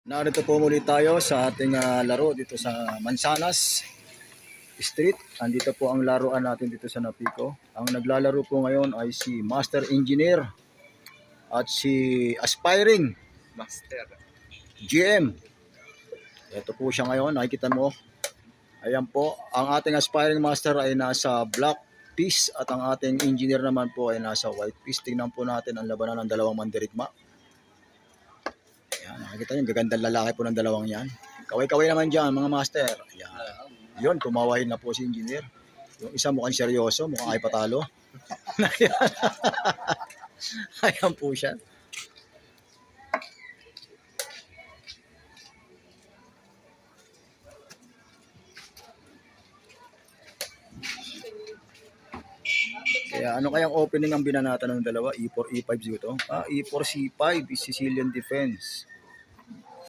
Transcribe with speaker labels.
Speaker 1: Narito po muli tayo sa ating laro dito sa Mansanas Street. Andito po ang laruan natin dito sa Napico. Ang naglalaro po ngayon ay si Master Engineer at si Aspiring
Speaker 2: Master.
Speaker 1: GM. Ito po siya ngayon, nakikita mo. Ayan po, ang ating Aspiring Master ay nasa black piece at ang ating engineer naman po ay nasa white piece. Tingnan po natin ang labanan ng dalawang mandirigma. Ayan, nakikita nyo, gagandang lalaki po ng dalawang yan. Kaway-kaway naman dyan, mga master. Ayan. Yun, tumawahin na po si engineer. Yung isa mukhang seryoso, mukhang ay patalo. Ayan po siya. Kaya ano kayang opening ang binanata ng dalawa? E4, E5 dito. E4, C5 is Sicilian Defense.